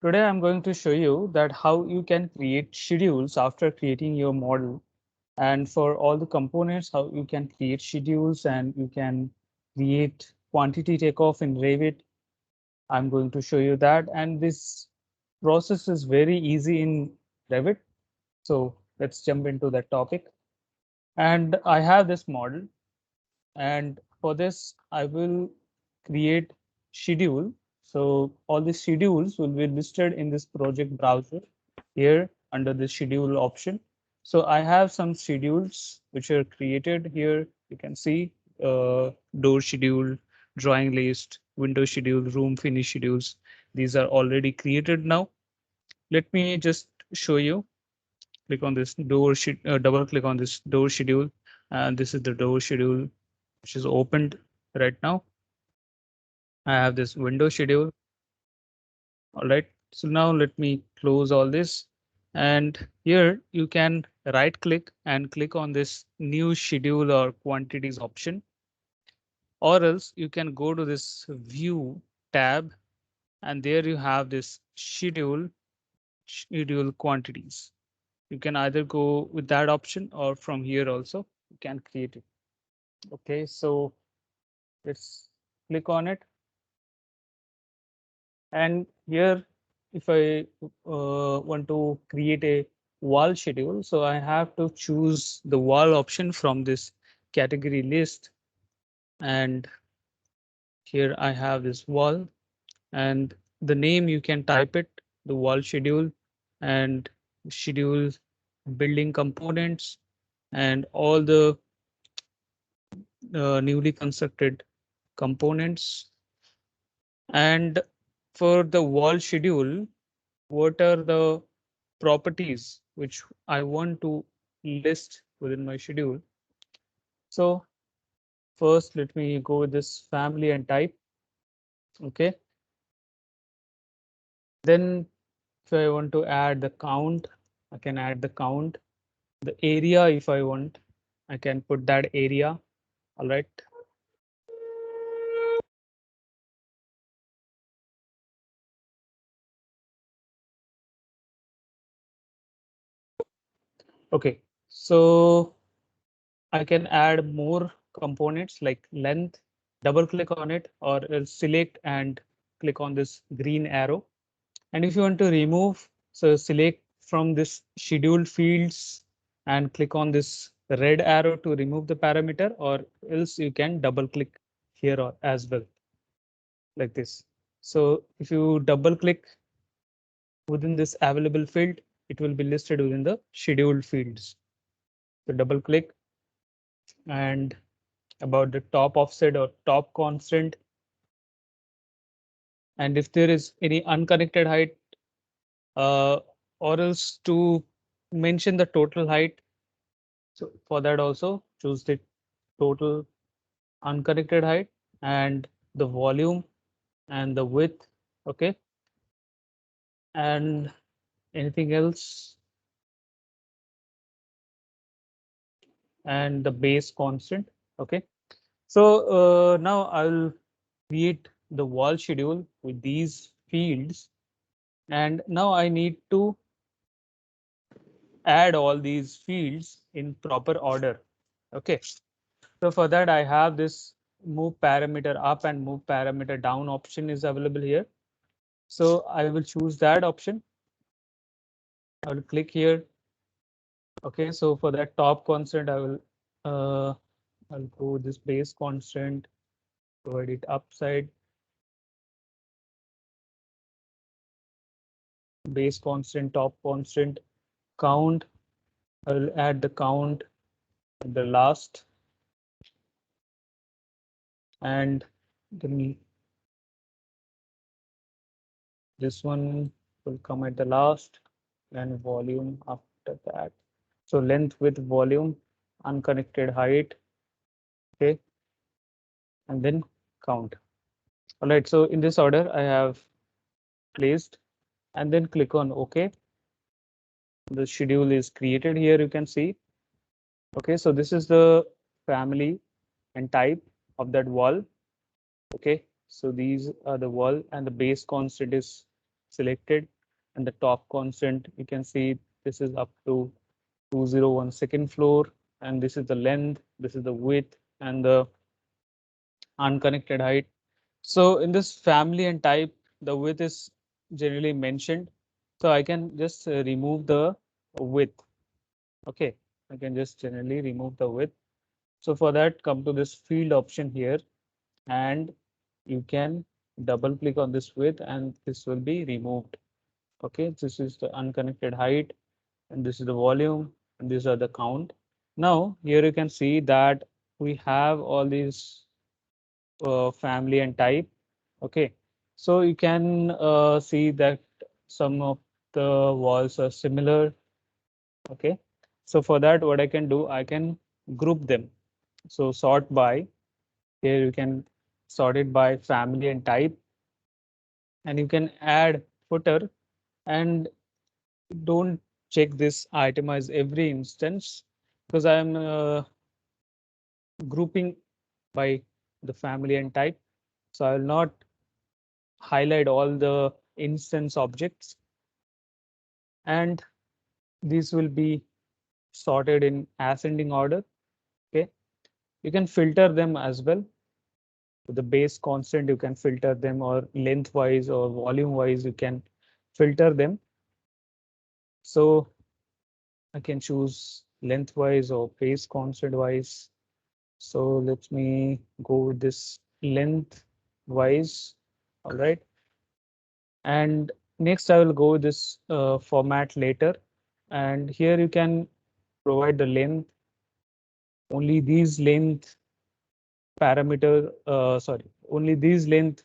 Today I'm going to show you that how you can create schedules after creating your model, and for all the components how you can create schedules and you can create quantity takeoff in Revit. I'm going to show you that, and this process is very easy in Revit. So let's jump into that topic. And I have this model, and for this I will create schedule. So all the schedules will be listed in this project browser here under the schedule option. So I have some schedules which are created here. You can see door schedule, drawing list, window schedule, room finish schedules. These are already created now. Let me just show you. Click on this double click on this door schedule, and this is the door schedule which is opened right now. I have this window schedule. All right. So now let me close all this. And here you can right click and click on this new schedule or quantities option, or else you can go to this view tab, and there you have this schedule quantities. You can either go with that option or from here also you can create it. Okay, so let's click on it. And here, if I want to create a wall schedule, so I have to choose the wall option from this category list. And here I have this wall, and the name you can type it, the wall schedule, and schedule building components, and all the newly constructed components. And for the wall schedule, what are the properties which I want to list within my schedule? So first, let me go with this family and type. Okay. Then if I want to add the count, I can add the count. The area, if I want, I can put that area. All right. Okay. So I can add more components like length, double click on it, or else select and click on this green arrow. And if you want to remove, so select from this scheduled fields and click on this red arrow to remove the parameter, or else you can double click here or as well, like this. So if you double click within this available field, it will be listed within the scheduled fields. So double click, and about the top offset or top constant. And if there is any unconnected height, uh, or else to mention the total height. So for that also choose the total unconnected height and the volume and the width. Okay. And anything else, and the base constant. Okay. So now I'll create the wall schedule with these fields. And now I need to add all these fields in proper order. Okay. So for that, I have this move parameter up and move parameter down option is available here. So I will choose that option. I will click here. Okay, so for that top constant, I'll go with this base constant, provide it upside, base constant, top constant, count. I will add the count at the last, and then this one will come at the last, and volume after that. So length with volume, unconnected height. Okay, and then count. All right, so in this order I have placed, and then click on OK. The schedule is created here, you can see. Okay, so this is the family and type of that wall. Okay, so these are the wall, and the base constant is selected, and the top constant, you can see this is up to 201 second floor, and this is the length, this is the width, and the unconnected height. So in this family and type, the width is generally mentioned. So I can just remove the width. Okay, I can just generally remove the width. So for that, come to this field option here, and you can double click on this width and this will be removed. Okay, this is the unconnected height, and this is the volume, and these are the count. Now here you can see that we have all these family and type. Okay, so you can see that some of the walls are similar. Okay, so for that, what I can do, I can group them. So sort by, here you can sort it by family and type, and you can add footer, and don't check this itemize every instance, because I'm grouping by the family and type. So I will not highlight all the instance objects, and these will be sorted in ascending order. Okay, you can filter them as well. With the base constant, you can filter them, or lengthwise or volume wise, you can filter them. So I can choose lengthwise or base constant wise. So let me go with this lengthwise. All right. And next I will go with this format later. And here you can provide the length, only these length parameter, only these length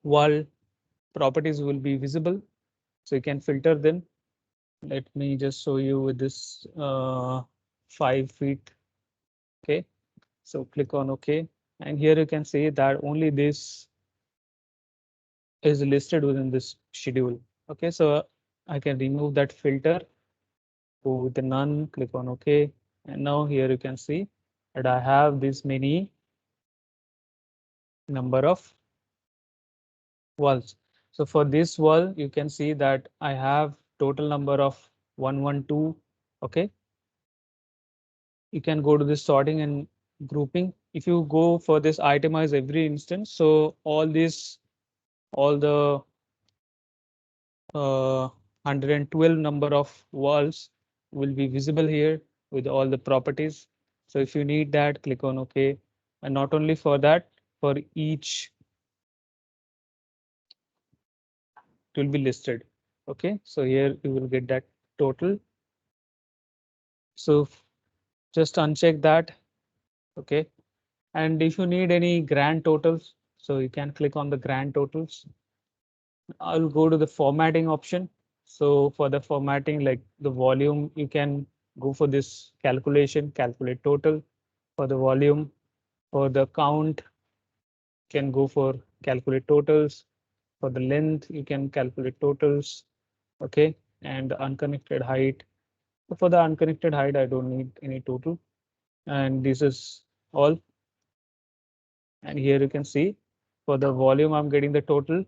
wall properties will be visible. So you can filter them. Let me just show you with this 5 feet. Okay, so click on OK. And here you can see that only this is listed within this schedule. Okay, so I can remove that filter, go with the none, click on OK. And now here you can see that I have this many number of walls. So for this wall, you can see that I have total number of 112. Okay, you can go to this sorting and grouping. If you go for this itemize every instance, so all this, all the 112 number of walls will be visible here with all the properties. So if you need that, click on OK. And not only for that, for each it will be listed. Okay, so here you will get that total. So just uncheck that. Okay, and if you need any grand totals, so you can click on the grand totals. I'll go to the formatting option. So for the formatting, like the volume, you can go for this calculation, calculate total for the volume. For the count, can go for calculate totals. For the length, you can calculate totals. Okay, and the unconnected height. So for the unconnected height, I don't need any total. And this is all. And here you can see for the volume, I'm getting the total.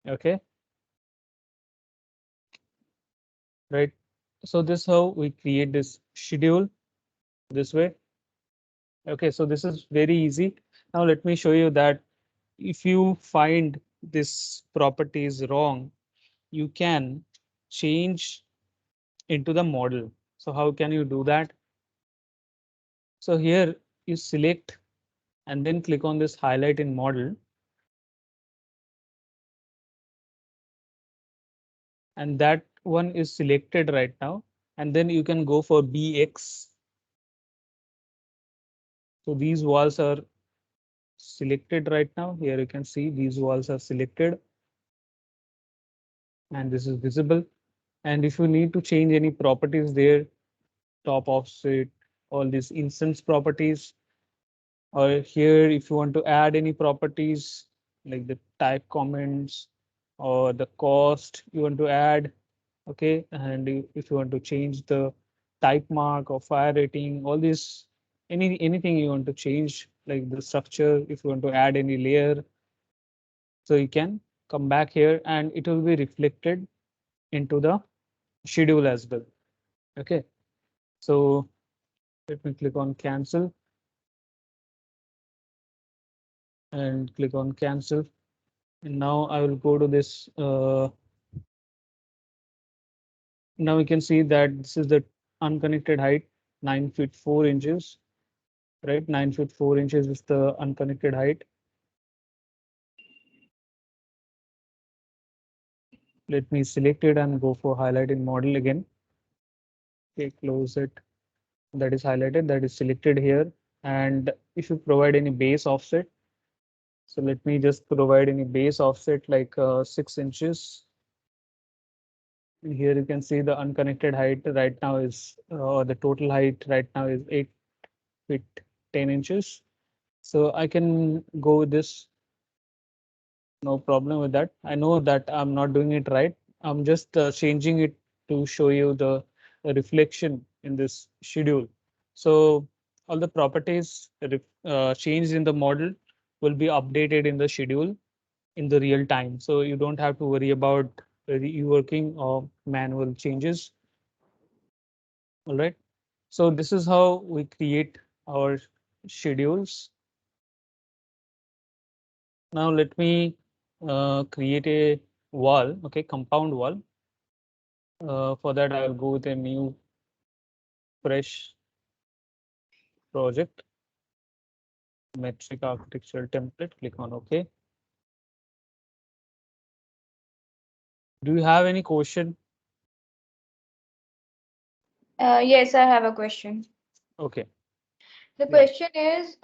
Okay, right. So this is how we create this schedule this way. Okay, so this is very easy. Now let me show you that if you find this property is wrong, you can change into the model. So how can you do that? So here you select and then click on this highlight in model. And that one is selected right now. And then you can go for BX. So these walls are selected right now. Here you can see these walls are selected. And this is visible. And if you need to change any properties there, top offset, all these instance properties, or here if you want to add any properties like the type comments or the cost you want to add. Okay, and if you want to change the type mark or fire rating, all this, anything you want to change, like the structure, if you want to add any layer, so you can come back here, and it will be reflected into the schedule as well. Okay, so let me click on cancel and click on cancel. And now I will go to this. Now we can see that this is the unconnected height, 9 feet 4 inches, right? 9 feet 4 inches is the unconnected height. Let me select it and go for highlighting model again. Okay, close it. That is highlighted, that is selected here. And if you provide any base offset, so let me just provide any base offset like 6 inches. And here you can see the unconnected height right now is, the total height right now is 8 feet 10 inches. So I can go with this. No problem with that. I know that I'm not doing it right. I'm just changing it to show you the reflection in this schedule. So all the properties changed in the model will be updated in the schedule in the real time. So you don't have to worry about reworking or manual changes. All right. So this is how we create our schedules. Now let me create a wall, okay, compound wall. For that, I'll go with a new fresh project, metric architecture template, click on OK. Do you have any question? Yes, I have a question. Okay. The Yeah. question is,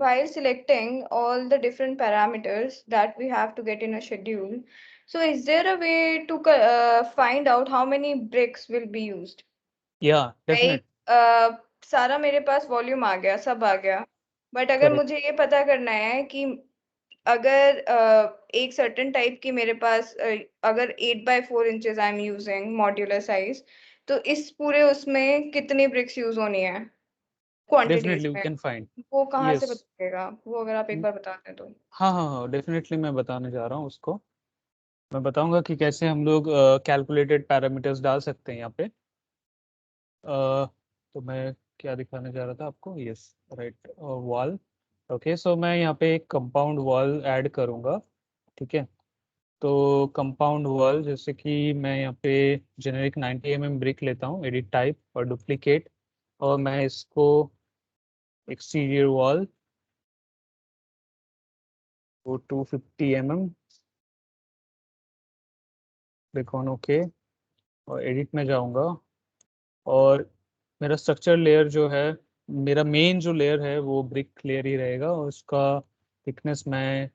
while selecting all the different parameters that we have to get in a schedule, so is there a way to find out how many bricks will be used? Yeah, like definitely. सारा मेरे पास volume आ गया, सब आ गया, but अगर Correct. मुझे ये पता करना है कि अगर एक सर्टेन टाइप की मेरे पास अगर 8x4 inches I am using modular size, तो इस पूरे उसमें कितनी ब्रिक्स यूज होनी है क्वांटिटीज Definitely we में, can find. वो कहाँ से Yes. बताएगा वो, अगर आप एक बार बता दें तो? हाँ हाँ हाँ, डेफिनेटली मैं बताने जा रहा हूँ उसको। मैं बताऊंगा कि कैसे हम लोग कैलकुलेटेड पैरामीटर्स डाल सकते हैं यहाँ पे। तो मैं क्या दिखाने जा रहा था आपको, यस राइट, वॉल। ओके, सो मैं यहाँ पे एक कंपाउंड वॉल ऐड करूँगा, ठीक है। तो कंपाउंड वॉल जैसे कि मैं यहाँ पे जेनेरिक 90 mm ब्रिक लेता हूँ, एडिट टाइप और डुप्लीकेट, और मैं इसको एक्सटीरियर वॉल वो 250 mm, क्लिक ऑन ओके, और एडिट में जाऊँगा। और मेरा स्ट्रक्चर लेयर जो है, मेरा मेन जो लेयर है वो ब्रिक लेयर ही रहेगा, और उसका थिकनेस मैं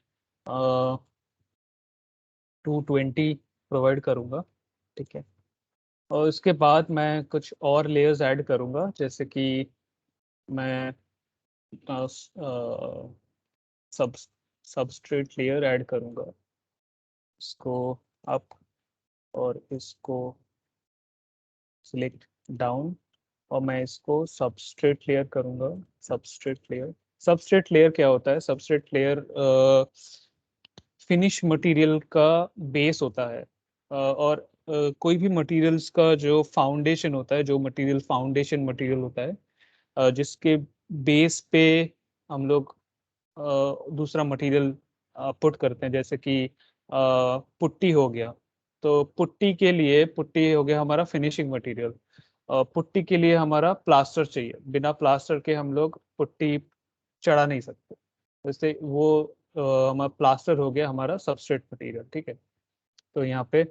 220 प्रोवाइड करूँगा, ठीक है। और उसके बाद मैं कुछ और लेयर्स ऐड करूँगा, जैसे कि मैं सब सबस्ट्रेट लेयर ऐड करूँगा, इसको अप और इसको सिलेक्ट डाउन, और मैं इसको सबस्ट्रेट लेयर करूँगा। सबस्ट्रेट लेयर क्या होता है? सबस्ट्रेट लेयर फिनिश मटेरियल का बेस होता है, और कोई भी मटेरियल्स का जो फाउंडेशन होता है, जो मटेरियल फाउंडेशन मटेरियल होता है, जिसके बेस पे हम लोग दूसरा मटेरियल पुट करते हैं, जैसे कि पुट्टी हो गया। तो पुट्टी हो गया हमारा फिनिशिंग मटेरियल। पुट्टी के लिए हमारा प्लास्टर चाहिए, बिना प्लास्टर के हम लोग पुट्टी चढ़ा नहीं सकते। जैसे वो हमारा प्लास्टर हो गया हमारा सबस्ट्रेट मटेरियल, ठीक है। तो यहाँ पे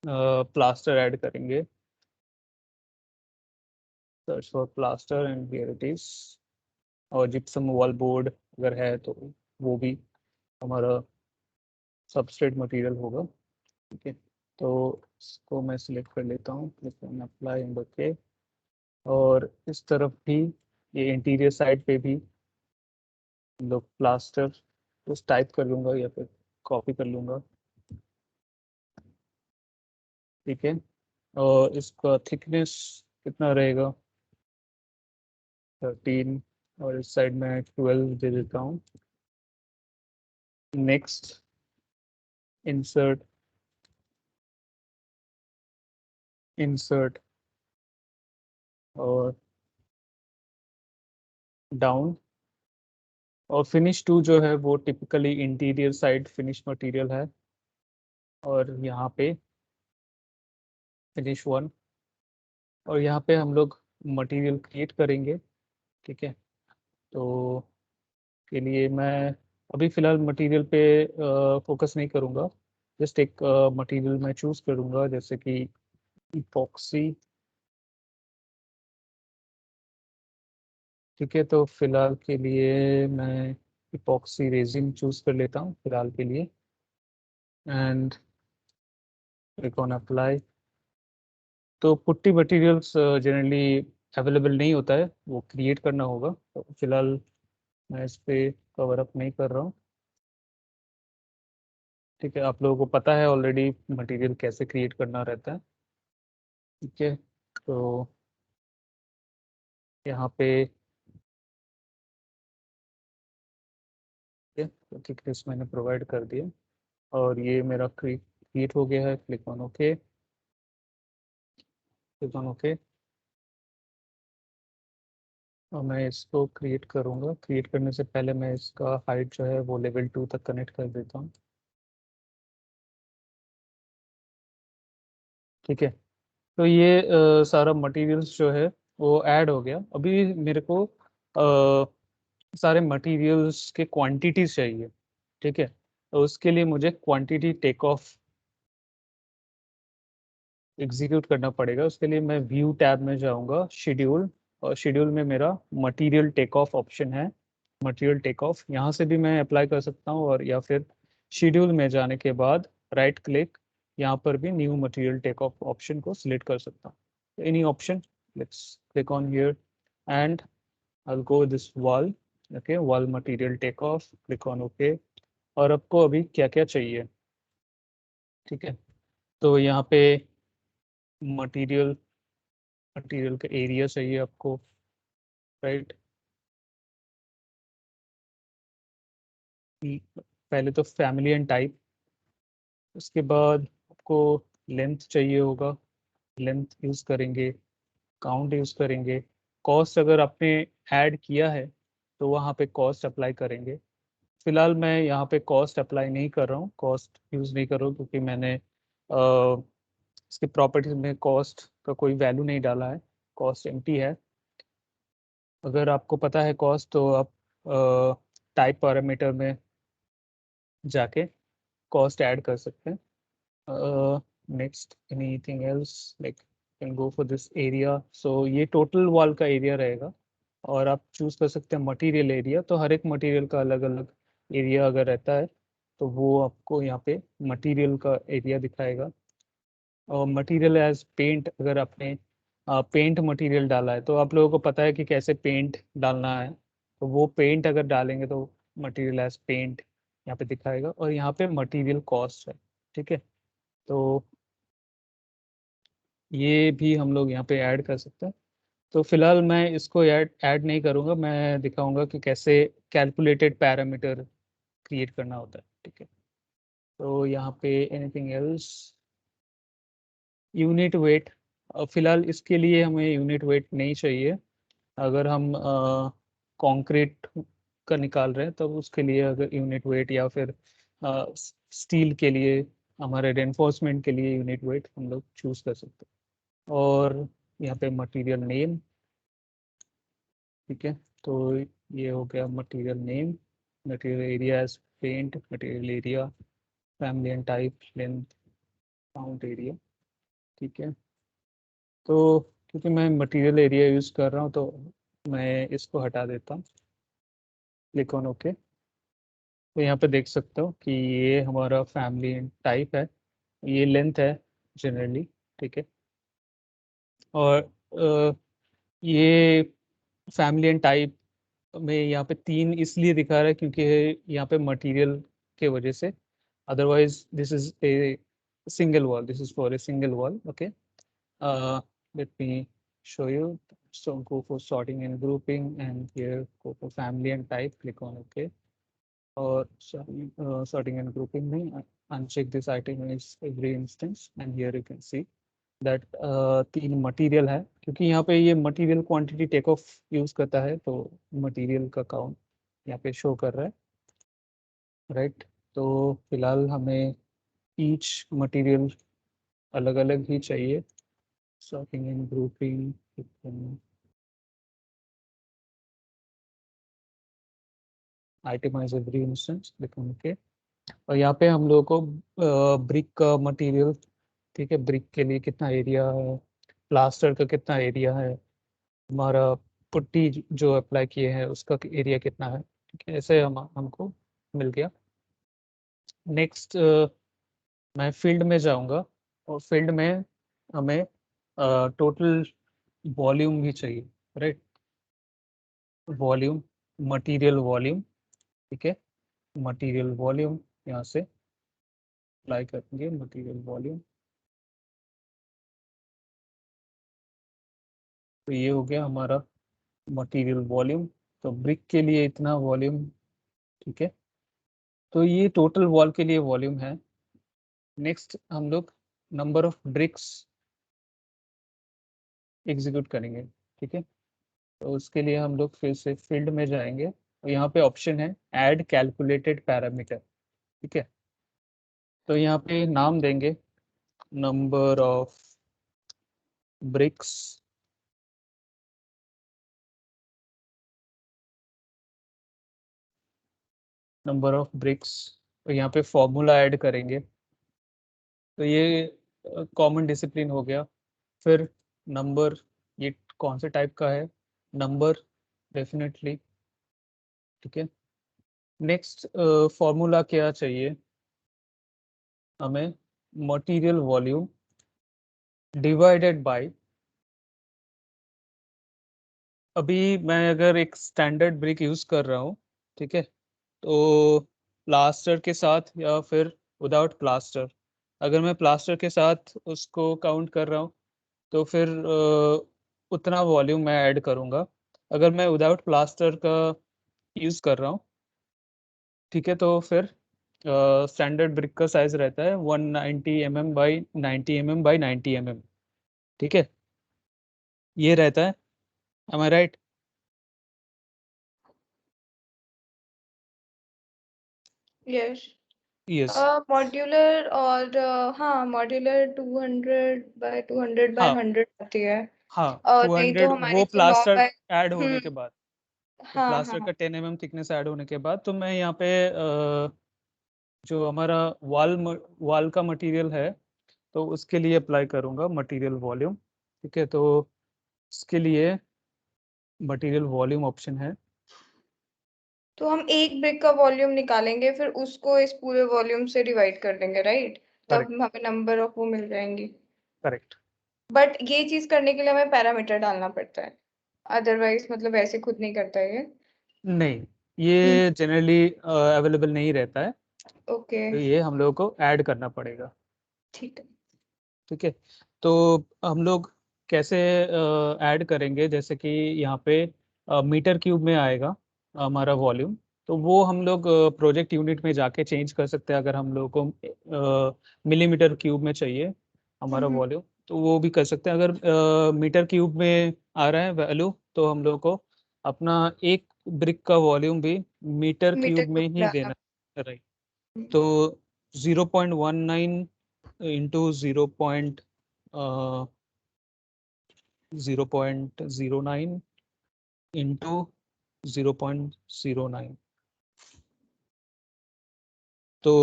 प्लास्टर ऐड करेंगे, search for plaster and here it is. और जिप्सम वॉल बोर्ड अगर है तो वो भी हमारा सबस्ट्रेट मटेरियल होगा, ठीक है। तो इसको मैं सिलेक्ट कर लेता हूँ, click on apply and okay. और इस तरफ भी, ये इंटीरियर साइड पे भी हम लोग प्लास्टर उस टाइप कर लूँगा या फिर कॉपी कर लूँगा, ठीक है। और इसका थिकनेस कितना रहेगा? 13 और इस साइड में 12 दे देता हूँ। नेक्स्ट, इंसर्ट, इंसर्ट और डाउन। और फिनिश 2 जो है वो typically interior side finish material है, और यहाँ पे फिनिश 1, और यहाँ पे हम लोग मटेरियल क्रिएट करेंगे। ठीक है, तो के लिए मैं अभी फ़िलहाल मटेरियल पे फोकस नहीं करूँगा, जस्ट एक मटेरियल मैं चूज़ करूँगा, जैसे कि इपॉक्सी। ठीक है, तो फिलहाल के लिए मैं इपॉक्सी रेजिन चूज़ कर लेता हूँ फिलहाल के लिए, एंड क्लिक ऑन अप्लाई। तो पुट्टी मटेरियल्स जनरली अवेलेबल नहीं होता है, वो क्रिएट करना होगा, तो फिलहाल मैं इस पे कवर अप नहीं कर रहा हूँ। ठीक है, आप लोगों को पता है ऑलरेडी मटेरियल कैसे क्रिएट करना रहता है। ठीक है, तो यहाँ पे थिकनेस मैंने प्रोवाइड कर दिया, और ये मेरा क्रिएट हो गया है। Click on okay, click on okay. और मैं इसको क्रिएट करूँगा। क्रिएट करने से पहले मैं इसका हाइट जो है वो लेवल 2 तक कनेक्ट कर देता हूँ। ठीक है, तो ये सारा मटेरियल्स जो है वो ऐड हो गया। अभी मेरे को सारे मटेरियल्स के क्वांटिटीज चाहिए। ठीक है, तो उसके लिए मुझे क्वांटिटी टेक ऑफ एग्जीक्यूट करना पड़ेगा। उसके लिए मैं व्यू टैब में जाऊंगा, शेड्यूल, और शेड्यूल में मेरा मटेरियल टेक ऑफ ऑप्शन है। मटेरियल टेक ऑफ यहाँ से भी मैं अप्लाई कर सकता हूँ, और या फिर शेड्यूल में जाने के बाद राइट क्लिक, यहाँ पर भी new material take off option को सिलेक्ट कर सकता हूँ। Any option, let's click on here and I'll go this wall, okay, wall material take off, click on OK। और आपको अभी क्या क्या चाहिए? ठीक है, तो यहाँ पे मटेरियल, मटेरियल का एरिया चाहिए आपको, राइट। पहले तो फैमिली एंड टाइप, उसके बाद आपको लेंथ चाहिए होगा, लेंथ यूज़ करेंगे, काउंट यूज़ करेंगे, कॉस्ट अगर आपने ऐड किया है तो वहाँ पे कॉस्ट अप्लाई करेंगे। फिलहाल मैं यहाँ पे कॉस्ट अप्लाई नहीं कर रहा हूँ, कॉस्ट यूज़ नहीं कर रहा हूँ, क्योंकि मैंने इसके प्रॉपर्टीज में कॉस्ट का कोई वैल्यू नहीं डाला है, कॉस्ट एम्प्टी है। अगर आपको पता है कॉस्ट, तो आप टाइप पैरामीटर में जाके कॉस्ट ऐड कर सकते हैं। Next, anything else, like can go for this area. So ये टोटल वॉल का एरिया रहेगा, और आप चूज कर सकते हैं मटेरियल एरिया। तो हर एक मटेरियल का अलग अलग एरिया अगर रहता है, तो वो आपको यहाँ पे मटेरियल का एरिया दिखाएगा। और मटेरियल एज पेंट, अगर आपने पेंट मटेरियल डाला है, तो आप लोगों को पता है कि कैसे पेंट डालना है, तो वो पेंट अगर डालेंगे तो मटेरियल एज पेंट यहाँ पे दिखाएगा, और यहाँ पे मटेरियल कॉस्ट है। ठीक है, तो ये भी हम लोग यहाँ पे ऐड कर सकते हैं। तो फिलहाल मैं इसको ऐड नहीं करूँगा, मैं दिखाऊंगा कि कैसे कैलकुलेटेड पैरामीटर क्रिएट करना होता है। ठीक है, तो यहाँ pay anything else, unit weight, फिलहाल इसके लिए हमें यूनिट वेट नहीं चाहिए। अगर हम कंक्रीट का निकाल रहे हैं, तब उसके लिए अगर यूनिट वेट, या फिर स्टील के लिए, हमारे रेनफोर्समेंट के लिए यूनिट वेट हम लोग चूज कर सकते हैं। और यहाँ पे मटेरियल नेम। ठीक है, तो ये हो गया material name, material area as paint, material area, family and type, length, count area. ठीक है, तो क्योंकि मैं मटेरियल एरिया यूज़ कर रहा हूँ, तो मैं इसको हटा देता हूँ। Click on okay. तो यहाँ पे देख सकते हो कि ये हमारा फैमिली टाइप है, ये लेंथ है जनरली। ठीक है, और ये फैमिली एंड टाइप में यहाँ पे 3 इसलिए दिखा रहा है क्योंकि यहाँ पे मटेरियल के वजह से, otherwise this is a single wall, this is for a single wall. Okay, let me show you. so go for sorting and grouping, and here go for family and type, click on OK. Or sorry, sorting and grouping में uncheck this item is every instance, and here you can see that 3 material है, क्योंकि यहाँ पे ये material quantity take off use करता है, तो material का काउंट यहाँ पे शो कर रहा है, राइट। तो फिलहाल हमें ईच मटेरियल अलग अलग ही चाहिए। Sorting and grouping, itemised every instance, लिखो ओके। और यहाँ पे हम लोगों को ब्रिक का मटेरियल, ठीक है, ब्रिक के लिए कितना एरिया है, प्लास्टर का कितना एरिया है, हमारा पुट्टी जो अप्लाई किए हैं उसका एरिया कितना है, ठीक है, ऐसे हमको मिल गया। नेक्स्ट मैं फील्ड में जाऊंगा, और फील्ड में हमें टोटल वॉल्यूम भी चाहिए, राइट। वॉल्यूम, मटेरियल वॉल्यूम, ठीक है, मटेरियल वॉल्यूम यहाँ से अप्लाई करेंगे, मटेरियल वॉल्यूम। तो ये हो गया हमारा मटेरियल वॉल्यूम। तो ब्रिक के लिए इतना वॉल्यूम, ठीक है, तो ये टोटल वॉल के लिए वॉल्यूम है। नेक्स्ट हम लोग नंबर ऑफ ब्रिक्स एग्जीक्यूट करेंगे, ठीक है। तो उसके लिए हम लोग फिर से फील्ड में जाएंगे, और यहाँ पे ऑप्शन है ऐड कैलकुलेटेड पैरामीटर, ठीक है। तो यहाँ पे नाम देंगे number of BRICS, number of BRICS, और यहाँ पे फॉर्मूला ऐड करेंगे। तो ये कॉमन डिसिप्लिन हो गया। फिर नंबर, ये कौन से टाइप का है, नंबर डेफिनेटली, ठीक है। नेक्स्ट फॉर्मूला क्या चाहिए हमें, मटेरियल वॉल्यूम डिवाइडेड बाय, अभी मैं अगर एक स्टैंडर्ड ब्रिक यूज कर रहा हूँ, ठीक है, तो प्लास्टर के साथ या फिर विदाउट प्लास्टर, अगर मैं प्लास्टर के साथ उसको काउंट कर रहा हूँ तो फिर उतना वॉल्यूम मैं ऐड करूँगा। अगर मैं विदाउट प्लास्टर का यूज़ कर रहा हूँ, ठीक है, तो फिर स्टैंडर्ड ब्रिक का साइज रहता है 190 mm by 90 mm by 90 mm, ठीक है, ये रहता है। एम आई राइट? यस। यस। मॉड्यूलर और हाँ, मॉड्यूलर 200 बाय हाँ 100 आती है। हाँ, और नहीं तो 200 हमारी वो जो 9 प्लास्टर बाय ऐड होने हम्म। के बाद, तो हाँ प्लास्टर हाँ। का 10 mm थिकनेस ऐड होने के बाद, तो मैं यहाँ पे जो हमारा वॉल का मटेरियल है, तो उसके लिए अप्लाई करूँगा मटेरियल वॉल्यूम, ठीक है। तो इसके लिए मटेरियल वॉल्यूम ऑप्शन है। तो हम एक ब्रिक का वॉल्यूम निकालेंगे, फिर उसको इस पूरे वॉल्यूम से डिवाइड कर देंगे, राइट? तब करेक्ट। हमें नंबर ऑफ वो मिल जाएंगी। करेक्ट। बट ये चीज करने के लिए हमें पैरामीटर डालना पड़ता है, अदरवाइज मतलब ऐसे खुद नहीं करता है ये। नहीं, ये जनरली अवेलेबल नहीं रहता है, ओके। तो ये हम लोगों को ऐड करना पड़ेगा, ठीक है। ठीक है। तो हम लोग कैसे ऐड करेंगे, जैसे कि यहाँ पे मीटर क्यूब में आएगा हमारा वॉल्यूम, तो वो हम लोग प्रोजेक्ट यूनिट में जाके चेंज कर सकते हैं। अगर हम लोग को मिलीमीटर क्यूब में चाहिए हमारा हम्म। वॉल्यूम, तो वो भी कर सकते हैं। अगर मीटर क्यूब में आ रहा है वैल्यू, तो हम लोग को अपना एक ब्रिक का वॉल्यूम भी मीटर मीटर क्यूब में क्यूब ही डालना। देना है, राइट। हम्म। तो 0.19 इंटू 0.09 इंटू 0.09, तो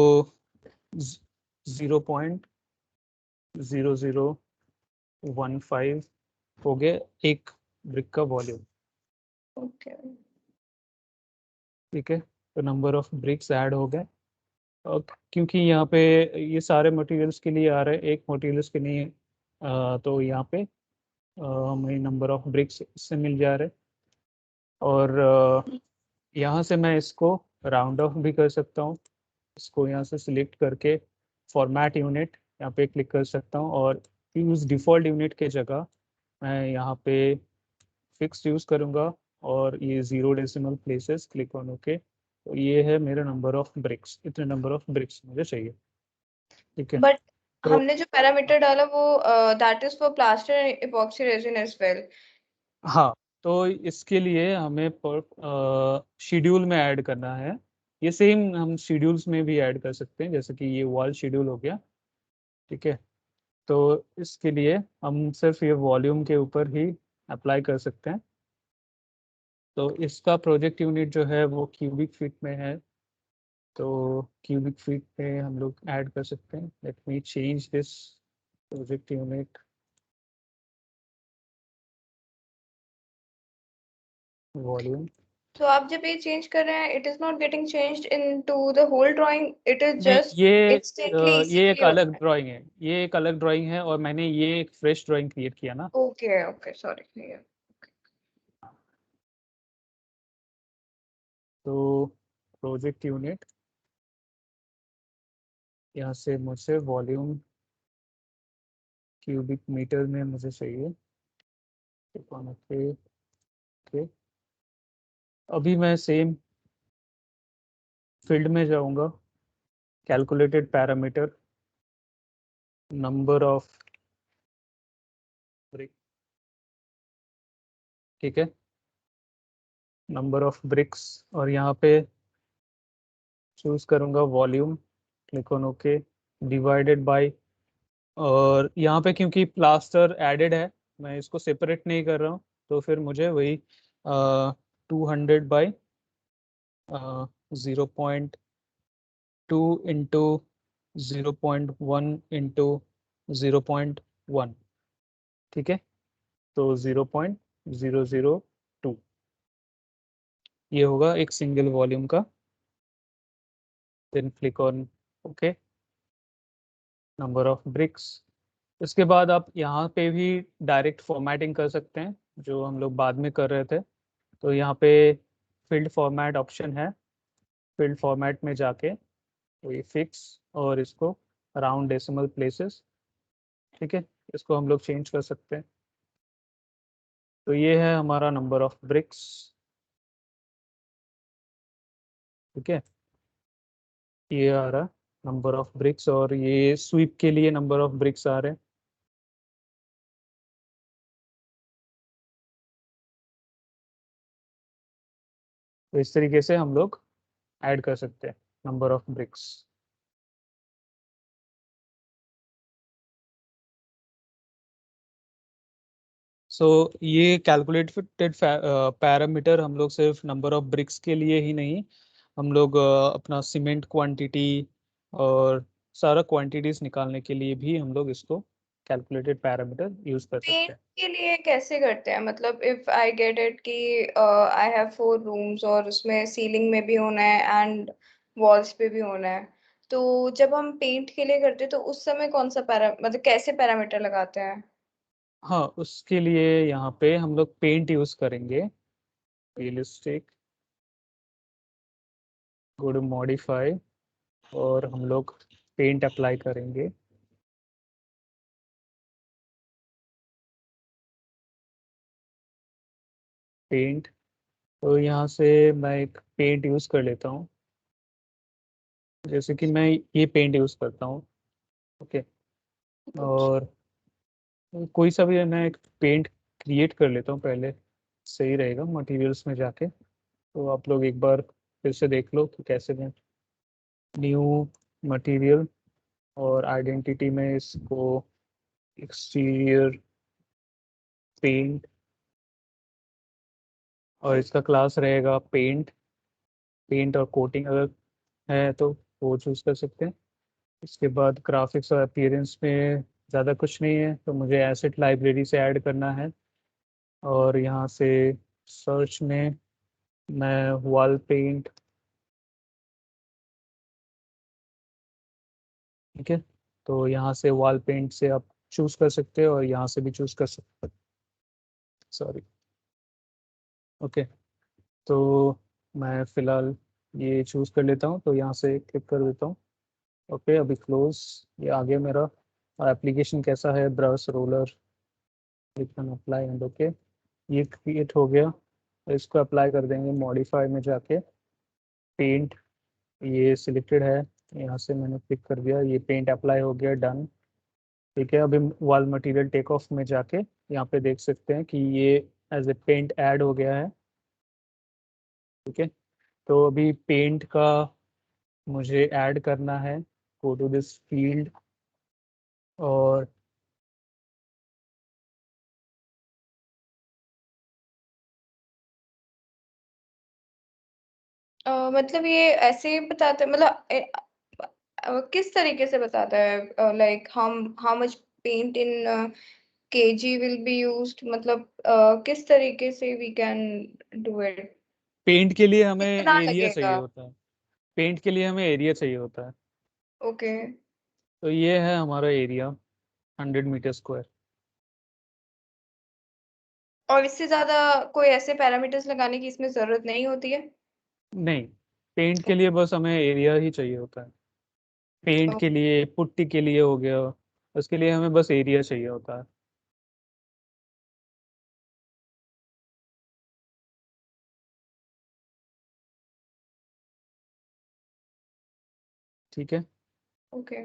0.0015 हो गया एक ब्रिक का वॉल्यूम, ओके। ठीक है। तो नंबर ऑफ ब्रिक्स ऐड हो गए। और क्योंकि यहाँ पे ये सारे मटेरियल्स के लिए आ रहे हैं, एक मटेरियल्स के लिए, तो यहाँ पे हमें नंबर ऑफ ब्रिक्स से मिल जा रहे हैं। और यहाँ से मैं इसको राउंड ऑफ भी कर सकता हूँ। इसको यहाँ से सिलेक्ट करके फॉर्मेट यूनिट यहाँ पे क्लिक कर सकता हूँ, और यूज डिफ़ॉल्ट यूनिट के जगह मैं यहाँ पे फिक्स यूज करूंगा और ये 0 decimal places, click on okay. तो ये है मेरा नंबर ऑफ ब्रिक्स, इतने नंबर ऑफ ब्रिक्स मुझे चाहिए, ठीक है। बट तो हमने जो पैरामीटर डाला वो that is for plaster epoxy resin as well. हाँ, तो इसके लिए हमें पर शेड्यूल में ऐड करना है। ये सेम हम शेड्यूल्स में भी ऐड कर सकते हैं, जैसे कि ये वॉल शेड्यूल हो गया, ठीक है। तो इसके लिए हम सिर्फ ये वॉल्यूम के ऊपर ही अप्लाई कर सकते हैं। तो इसका प्रोजेक्ट यूनिट जो है वो क्यूबिक फीट में है, तो क्यूबिक फीट में हम लोग ऐड कर सकते हैं। Let me change this project unit volume. तो आप जब ये चेंज कर रहे हैं, it is not getting changed into the whole drawing, it is नहीं, जस्ट इंस्टेंटली इसी ये के एक लिए होता अलग है। ड्राइंग है, ये एक अलग ड्राइंग है, और मैंने ये एक फ्रेश ड्राइंग क्रिएट किया ना। Okay okay sorry. तो प्रोजेक्ट यूनिट, यहाँ से मुझे वॉल्यूम क्यूबिक मीटर में मुझे चाहिए। Okay, okay. अभी मैं सेम फील्ड में जाऊंगा, calculated parameter, number of brick, ठीक है, नंबर ऑफ ब्रिक्स, और यहाँ पे चूज करूंगा volume, click on okay, divided by, और यहाँ पे क्योंकि प्लास्टर एडेड है, मैं इसको सेपरेट नहीं कर रहा हूँ, तो फिर मुझे वही 200 बाई 0.2 इंटू 0.1 इंटू 0.1, ठीक है। तो 0.002 ये होगा एक सिंगल वॉल्यूम का। Then click on okay, number of bricks. इसके बाद आप यहाँ पे भी डायरेक्ट फॉर्मेटिंग कर सकते हैं, जो हम लोग बाद में कर रहे थे। तो यहाँ पे फील्ड फॉर्मेट ऑप्शन है, फील्ड फॉर्मेट में जाके तो ये फिक्स, और इसको राउंड डेसिमल प्लेसेस, ठीक है, इसको हम लोग चेंज कर सकते हैं। तो ये है हमारा नंबर ऑफ ब्रिक्स, ठीक है। ये आ रहा नंबर ऑफ ब्रिक्स, और ये स्वीप के लिए नंबर ऑफ ब्रिक्स आ रहे हैं। तो इस तरीके से हम लोग ऐड कर सकते हैं नंबर ऑफ ब्रिक्स। सो ये कैलकुलेटेड पैरामीटर हम लोग सिर्फ नंबर ऑफ ब्रिक्स के लिए ही नहीं, हम लोग अपना सीमेंट क्वांटिटी और सारा क्वांटिटीज निकालने के लिए भी हम लोग इसको कैलकुलेटेड पैरामीटर यूज कर सकते पेंट हैं। के लिए कैसे करते हैं? मतलब इफ आई गेट इट कि आई हैव 4 रूम्स और उसमें सीलिंग में भी होना है एंड वॉल्स पे भी होना है, तो जब हम पेंट के लिए करते हैं तो उस समय कौन सा मतलब कैसे पैरामीटर लगाते हैं? हाँ, उसके लिए यहाँ पे हम लोग पेंट यूज करेंगे, रियलिस्टिक, गुड मॉडिफाई, और हम लोग पेंट अप्लाई करेंगे। पेंट, तो यहाँ से मैं एक पेंट यूज कर लेता हूँ, जैसे कि मैं ये पेंट यूज करता हूँ, ओके। और कोई सा भी मैं एक पेंट क्रिएट कर लेता हूँ पहले, सही रहेगा मटेरियल्स में जाके। तो आप लोग एक बार फिर से देख लो कि कैसे मैं न्यू मटेरियल और आइडेंटिटी में इसको एक्सटीरियर पेंट, और इसका क्लास रहेगा पेंट, पेंट और कोटिंग अगर है तो वो चूज कर सकते हैं। इसके बाद ग्राफिक्स और अपीयरेंस में ज़्यादा कुछ नहीं है, तो मुझे एसेट लाइब्रेरी से ऐड करना है, और यहाँ से सर्च में मैं वॉल पेंट, ठीक है। तो यहाँ से वॉल पेंट से आप चूज कर सकते हैं, और यहाँ से भी चूज कर सकते हैं, सॉरी, ओके। तो मैं फिलहाल ये चूज कर लेता हूँ, तो यहाँ से क्लिक कर देता हूँ, ओके। अभी क्लोज, ये आ गया मेरा एप्लीकेशन कैसा है, brush roller, click on apply and okay. ये क्रिएट हो गया। तो इसको अप्लाई कर देंगे मॉडिफाई में जाके, पेंट, ये सिलेक्टेड है, यहाँ से मैंने क्लिक कर दिया, ये पेंट अप्लाई हो गया, डन। ठीक है, अभी वॉल मटेरियल टेक ऑफ में जाके यहाँ पे देख सकते हैं कि ये एज ए पेंट ऐड हो गया है। ठीक है, तो अभी पेंट का मुझे ऐड करना है, गो टू दिस फील्ड, और मतलब ये ऐसे ही बताता है, मतलब किस तरीके से बताता है, like how much paint in KG will be used, मतलब किस तरीके से we can do it, paint के लिए हमें कितना एरिया चाहिए लगेगा? होता है। पेंट के लिए हमें एरिया चाहिए होता है। ओके। तो ये है हमारा एरिया, 100 मीटर स्क्वायर। और इससे ज्यादा कोई ऐसे पैरामीटर्स लगाने की इसमें जरूरत नहीं होती है? नहीं, पेंट के लिए बस हमें एरिया ही चाहिए होता है। पेंट ओ, के लिए, पुट्टी के लिए हो गया, उसके लिए हमें बस एरिया चाहिए होता है। ठीक है, ओके।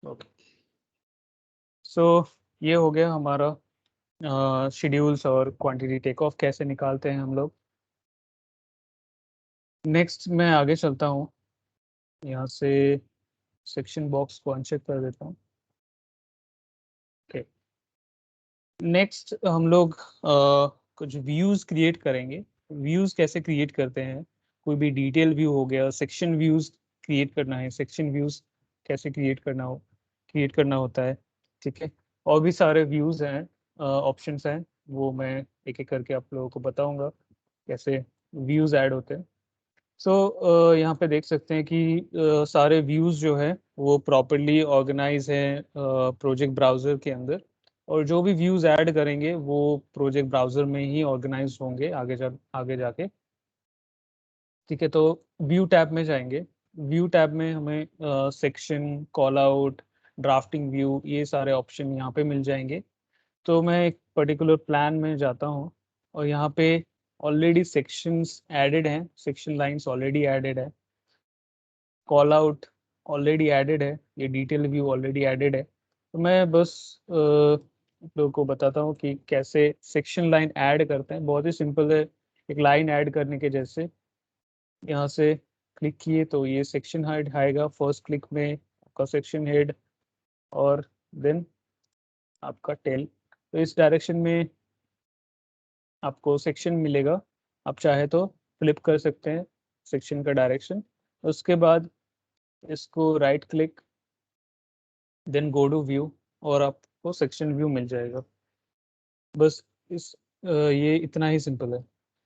ओके। सो ये हो गया हमारा शेड्यूल्स और क्वांटिटी टेक ऑफ कैसे निकालते हैं हम लोग। नेक्स्ट मैं आगे चलता हूँ, यहाँ से सेक्शन बॉक्स को अनचेक कर देता हूँ। ओके, नेक्स्ट हम लोग कुछ व्यूज क्रिएट करेंगे। व्यूज कैसे क्रिएट करते हैं, कोई भी डिटेल व्यू हो गया, सेक्शन व्यूज क्रिएट करना है, सेक्शन व्यूज कैसे क्रिएट करना होता है। ठीक है, और भी सारे व्यूज हैं, ऑप्शंस हैं, वो मैं एक एक करके आप लोगों को बताऊंगा कैसे व्यूज ऐड होते हैं। सो यहाँ पे देख सकते हैं कि सारे व्यूज जो है वो प्रॉपरली ऑर्गेनाइज हैं प्रोजेक्ट ब्राउज़र के अंदर, और जो भी व्यूज ऐड करेंगे वो प्रोजेक्ट ब्राउज़र में ही ऑर्गेनाइज होंगे आगे जाके। ठीक है, तो व्यू टैब में जाएंगे। व्यू टैब में हमें section, call out, drafting view, ये सारे ऑप्शन यहाँ पे मिल जाएंगे। तो मैं एक पर्टिकुलर प्लान में जाता हूँ, और यहाँ पे ऑलरेडी सेक्शंस ऐडेड हैं, सेक्शन लाइंस ऑलरेडी ऐडेड है, कॉल आउट ऑलरेडी ऐडेड है, ये डिटेल व्यू ऑलरेडी ऐडेड है। तो मैं बस आप लोगों को बताता हूँ कि कैसे सेक्शन लाइन ऐड करते हैं। बहुत ही सिंपल है, एक लाइन ऐड करने के जैसे। यहाँ से क्लिक किए तो ये सेक्शन हेड आएगा, फर्स्ट क्लिक में आपका सेक्शन हेड, और देन आपका टेल। तो इस डायरेक्शन में आपको सेक्शन मिलेगा। आप चाहे तो फ्लिप कर सकते हैं सेक्शन का डायरेक्शन। उसके बाद इसको right click, then go to view, और आपको सेक्शन व्यू मिल जाएगा। बस ये इतना ही सिंपल है।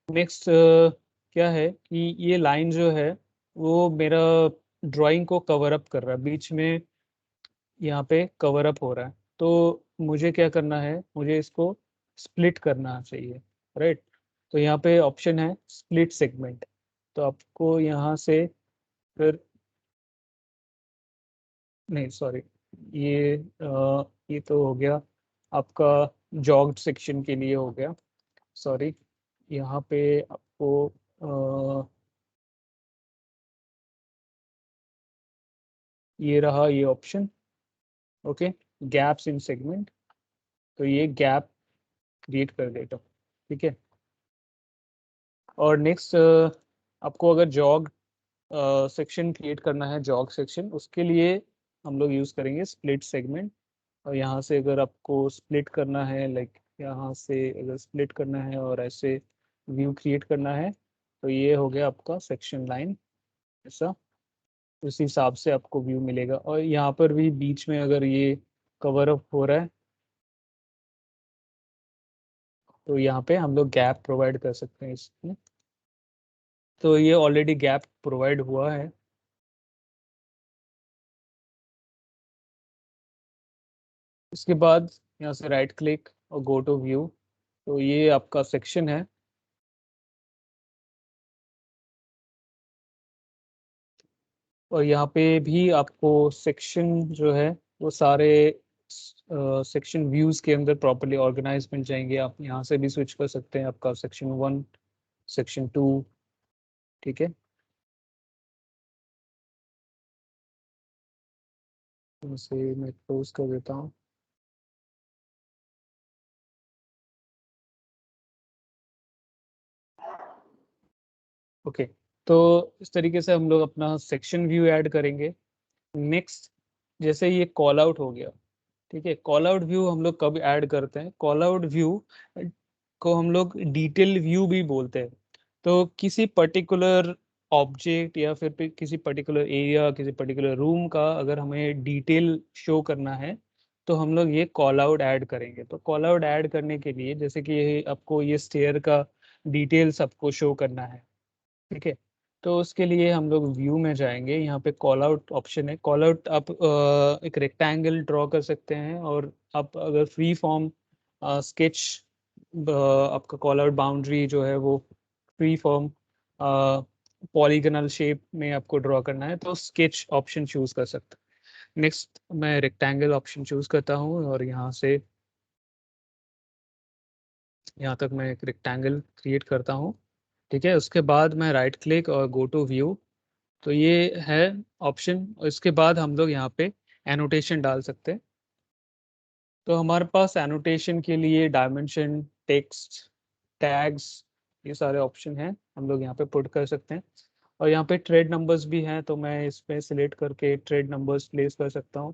नेक्स्ट क्या है कि ये लाइन जो है वो मेरा ड्राइंग को कवर अप कर रहा है, बीच में यहाँ पे कवर अप हो रहा है। तो मुझे क्या करना है, मुझे इसको स्प्लिट करना चाहिए, राइट। तो यहाँ पे ऑप्शन है स्प्लिट सेगमेंट। तो आपको यहाँ से फिर, नहीं सॉरी, ये तो हो गया आपका जॉग्ड सेक्शन के लिए हो गया, सॉरी। यहाँ पे आपको ये रहा ये option, okay, gaps in segment. तो ये गैप क्रिएट कर देगा। ठीक है, और नेक्स्ट आपको अगर जॉग सेक्शन क्रिएट करना है, जॉग सेक्शन, उसके लिए हम लोग यूज़ करेंगे स्प्लिट सेगमेंट। और यहाँ से अगर आपको स्प्लिट करना है, लाइक यहाँ से अगर स्प्लिट करना है और ऐसे व्यू क्रिएट करना है, तो ये हो गया आपका सेक्शन लाइन, ऐसा। उस हिसाब से आपको व्यू मिलेगा। और यहाँ पर भी बीच में अगर ये कवर अप हो रहा है, तो यहाँ पे हम लोग गैप प्रोवाइड कर सकते हैं इसमें। तो ये ऑलरेडी गैप प्रोवाइड हुआ है। इसके बाद यहाँ से राइट क्लिक और गो टू व्यू। तो ये आपका सेक्शन है, और यहाँ पे भी आपको सेक्शन जो है वो सारे सेक्शन व्यूज के अंदर प्रॉपरली ऑर्गेनाइज बन जाएंगे। आप यहाँ से भी स्विच कर सकते हैं, आपका सेक्शन 1, सेक्शन 2, ठीक है। इसे मैं क्लोज कर देता हूँ। ओके, तो इस तरीके से हम लोग अपना सेक्शन व्यू ऐड करेंगे। नेक्स्ट, जैसे ये कॉल आउट हो गया, ठीक है। कॉल आउट व्यू हम लोग कब ऐड करते हैं? कॉल आउट व्यू को हम लोग डिटेल व्यू भी बोलते हैं। तो किसी पर्टिकुलर ऑब्जेक्ट या फिर किसी पर्टिकुलर एरिया, किसी पर्टिकुलर रूम का अगर हमें डिटेल शो करना है तो हम लोग ये कॉल आउट ऐड करेंगे। तो कॉल आउट ऐड करने के लिए, जैसे कि आपको ये स्टेयर का डिटेल सबको शो करना है, ठीक है। तो उसके लिए हम लोग व्यू में जाएंगे, यहाँ पे कॉल आउट ऑप्शन है। कॉल आउट आप एक रेक्टेंगल ड्रॉ कर सकते हैं, और आप अगर फ्री फॉर्म स्केच, आपका कॉल आउट बाउंड्री जो है वो फ्री फॉर्म पॉलीगनल शेप में आपको ड्रॉ करना है तो स्केच ऑप्शन चूज कर सकते हैं। नेक्स्ट, मैं रेक्टेंगल ऑप्शन चूज करता हूँ और यहाँ से यहाँ तक मैं एक रेक्टेंगल क्रिएट करता हूँ, ठीक है। उसके बाद मैं राइट क्लिक और गो टू व्यू, तो ये है ऑप्शन। इसके बाद हम लोग यहाँ पे एनोटेशन डाल सकते हैं। तो हमारे पास एनोटेशन के लिए डायमेंशन, टेक्स्ट, टैग्स, ये सारे ऑप्शन हैं, हम लोग यहाँ पे पुट कर सकते हैं। और यहाँ पे ट्रेड नंबर्स भी हैं, तो मैं इस पे सिलेक्ट करके ट्रेड नंबर्स प्लेस कर सकता हूँ।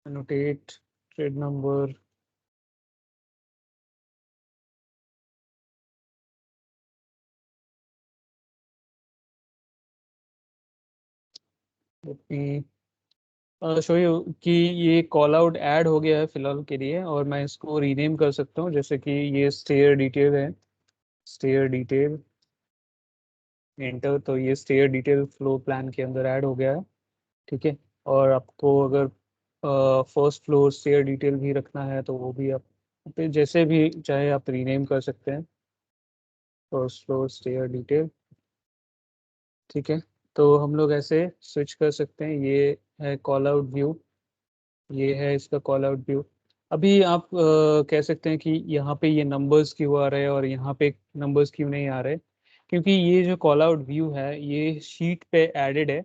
Annotate trade number, show you कि ये कॉल आउट ऐड हो गया है फिलहाल के लिए, और मैं इसको रीनेम कर सकता हूँ। जैसे कि ये स्टेयर डिटेल है, स्टेयर डिटेल, एंटर, तो ये स्टेयर डिटेल फ्लो प्लान के अंदर ऐड हो गया है, ठीक है। और आपको अगर फर्स्ट फ्लोर स्टेयर डिटेल भी रखना है तो वो भी आप पे जैसे भी चाहे आप रीनेम कर सकते हैं, फर्स्ट फ्लोर स्टेयर डिटेल, ठीक है। तो हम लोग ऐसे स्विच कर सकते हैं। ये है कॉल आउट व्यू, ये है इसका कॉल आउट व्यू। अभी आप कह सकते हैं कि यहाँ पे ये नंबर्स क्यों आ रहे हैं और यहाँ पे नंबर्स क्यों नहीं आ रहे, क्योंकि ये जो कॉल आउट व्यू है ये शीट पे एडेड है।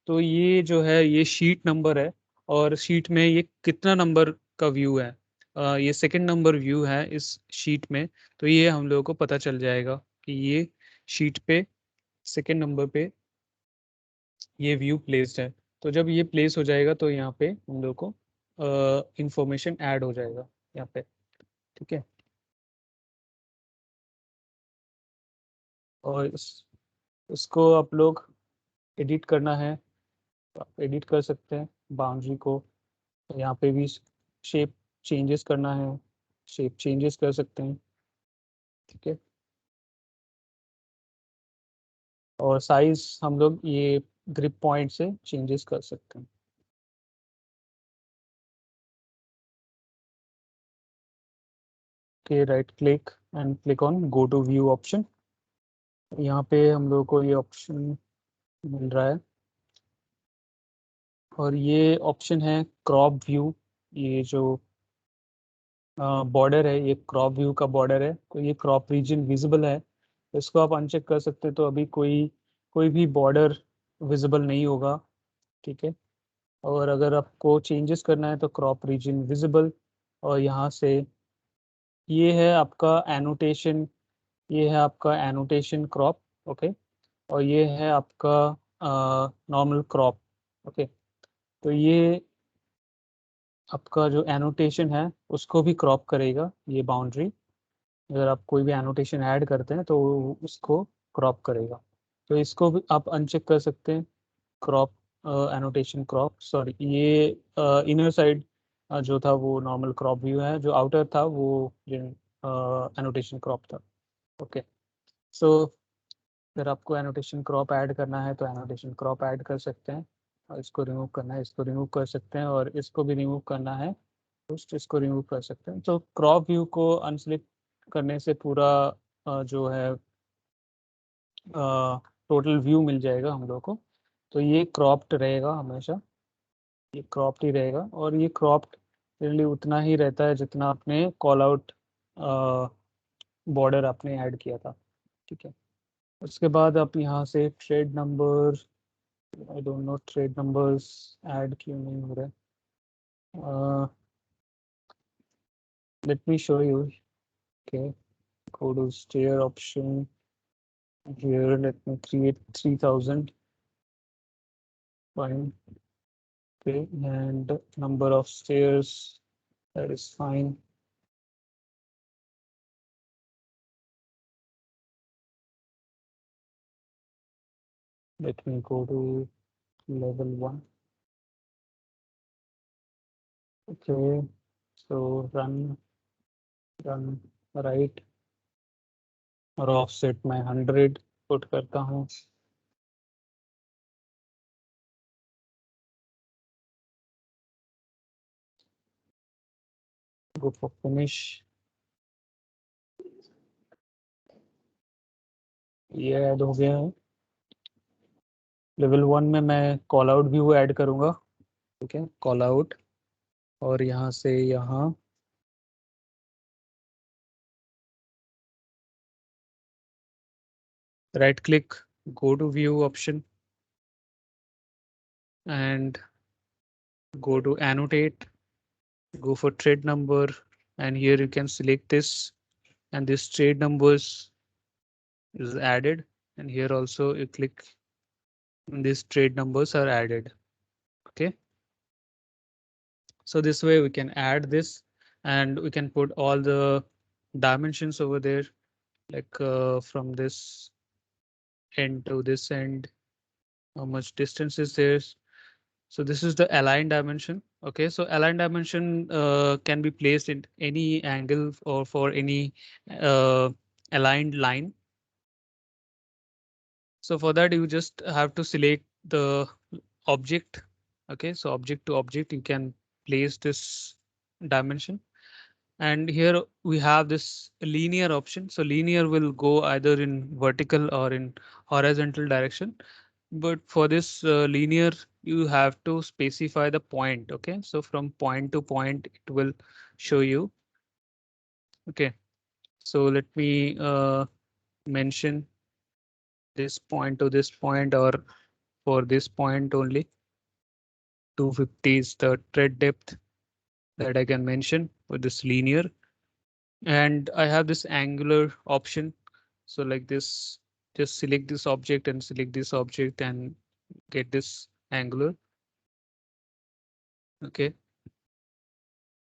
तो ये जो है ये शीट नंबर है, और शीट में ये कितना नंबर का व्यू है, ये सेकंड नंबर व्यू है इस शीट में। तो ये हम लोगों को पता चल जाएगा कि ये शीट पे सेकंड नंबर पे ये व्यू प्लेस्ड है। तो जब ये प्लेस हो जाएगा तो यहाँ पे हम लोग को इंफॉर्मेशन ऐड हो जाएगा यहाँ पे, ठीक है। और इसको आप लोग एडिट करना है तो आप एडिट कर सकते हैं बाउंड्री को। तो यहाँ पे भी शेप चेंजेस करना है, शेप चेंजेस कर सकते हैं, ठीक है। और साइज हम लोग ये ग्रिप पॉइंट से चेंजेस कर सकते हैं। Okay, right click and click on go to view option. यहाँ पे हम लोग को ये ऑप्शन मिल रहा है, और ये ऑप्शन है क्रॉप व्यू। ये जो बॉर्डर है ये क्रॉप व्यू का बॉर्डर है, तो ये क्रॉप रीजन विजिबल है, तो इसको आप अनचेक कर सकते हैं। तो अभी कोई कोई भी बॉर्डर विजिबल नहीं होगा, ठीक है। और अगर आपको चेंजेस करना है तो क्रॉप रीजन विजिबल, और यहाँ से ये है आपका एनोटेशन, ये है आपका एनोटेशन क्रॉप, ओके। और ये है आपका नॉर्मल क्रॉप, ओके। तो ये आपका जो एनोटेशन है उसको भी क्रॉप करेगा ये बाउंड्री। अगर आप कोई भी एनोटेशन ऐड करते हैं तो वो उसको क्रॉप करेगा। तो इसको भी आप अनचेक कर सकते हैं, क्रॉप एनोटेशन क्रॉप, सॉरी ये इनर साइड जो था वो नॉर्मल क्रॉप व्यू है, जो आउटर था वो एनोटेशन क्रॉप था, ओके। सो अगर आपको एनोटेशन क्रॉप ऐड करना है तो एनोटेशन क्रॉप ऐड कर सकते हैं, और इसको रिमूव करना है इसको रिमूव कर सकते हैं, और इसको भी रिमूव करना है इसको रिमूव कर सकते हैं। तो क्रॉप व्यू को अनसिलेक्ट करने से पूरा जो है टोटल व्यू मिल जाएगा हम लोग को। तो ये क्रॉप्ड रहेगा हमेशा, ये क्रॉप्ड ही रहेगा, और ये क्रॉप्ड रियली उतना ही रहता है जितना आपने कॉल आउट बॉर्डर आपने ऐड किया था। ठीक है, उसके बाद आप यहाँ से trade number, I don't know trade numbers add क्यों नहीं हो रहे। Let me show you. Okay, go to stair option here, let me create 3000. Fine. Okay, and number of stairs, that is fine. Let me go to level 1. Okay, so run right, और offset मैं 100 put करता हूँ। Go for finish. ये add हो गया है। Level 1 में मैं कॉल आउट व्यू ऐड करूंगा। ठीक है, कॉल आउट, और यहाँ से यहाँ right click, go to view option and go to annotate, go for trade number, and here you can select this, and this trade numbers is added, and here also you click, and these trade numbers are added. Okay, so this way we can add this, and we can put all the dimensions over there, like from this end to this end, how much distance is there. So this is the align dimension. Okay, so align dimension can be placed in any angle or for any aligned line. So for that, you just have to select the object. Okay, so object to object, you can place this dimension. And here we have this linear option. So linear will go either in vertical or in horizontal direction. But for this linear, you have to specify the point. Okay, so from point to point, it will show you. Okay, so let me mention this point to this point, or for this point only 250 is the thread depth that I can mention for this linear. And I have this angular option. So like this, just select this object and select this object and get this angular. Okay.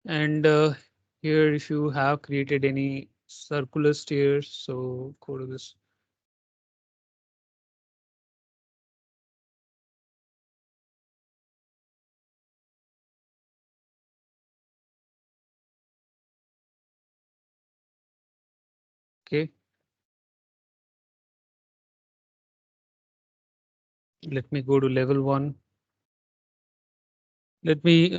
And here, if you have created any circular stairs, so go to this. Okay. Let me go to level 1. Let me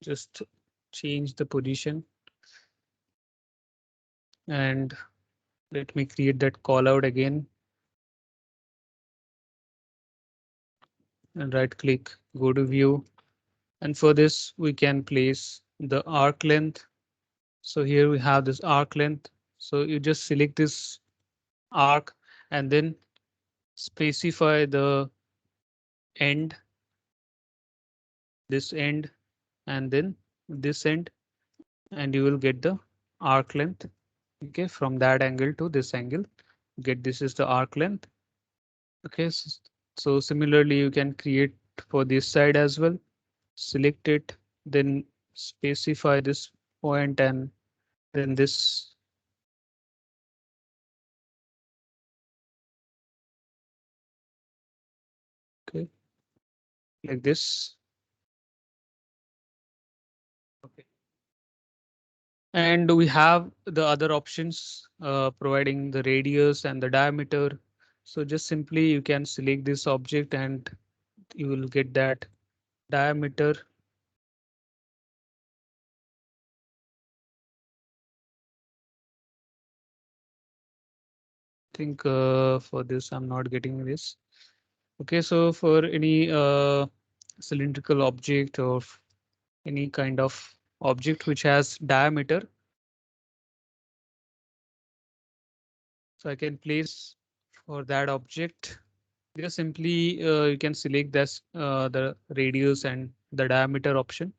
just change the position, and let me create that call out again. And right click, go to view. And for this, we can place the arc length. So here we have this arc length. So you just select this arc and then specify the end, this end, and then this end, and you will get the arc length. Okay, from that angle to this angle, get this is the arc length. Okay, so similarly, you can create for this side as well. Select it, then specify this point, and then this. Okay, like this. Okay. And we have the other options providing the radius and the diameter. So just simply you can select this object and you will get that diameter. think for this I'm not getting this. Okay, so for any cylindrical object or any kind of object which has diameter, so I can place for that object. Just simply you can select this the radius and the diameter option.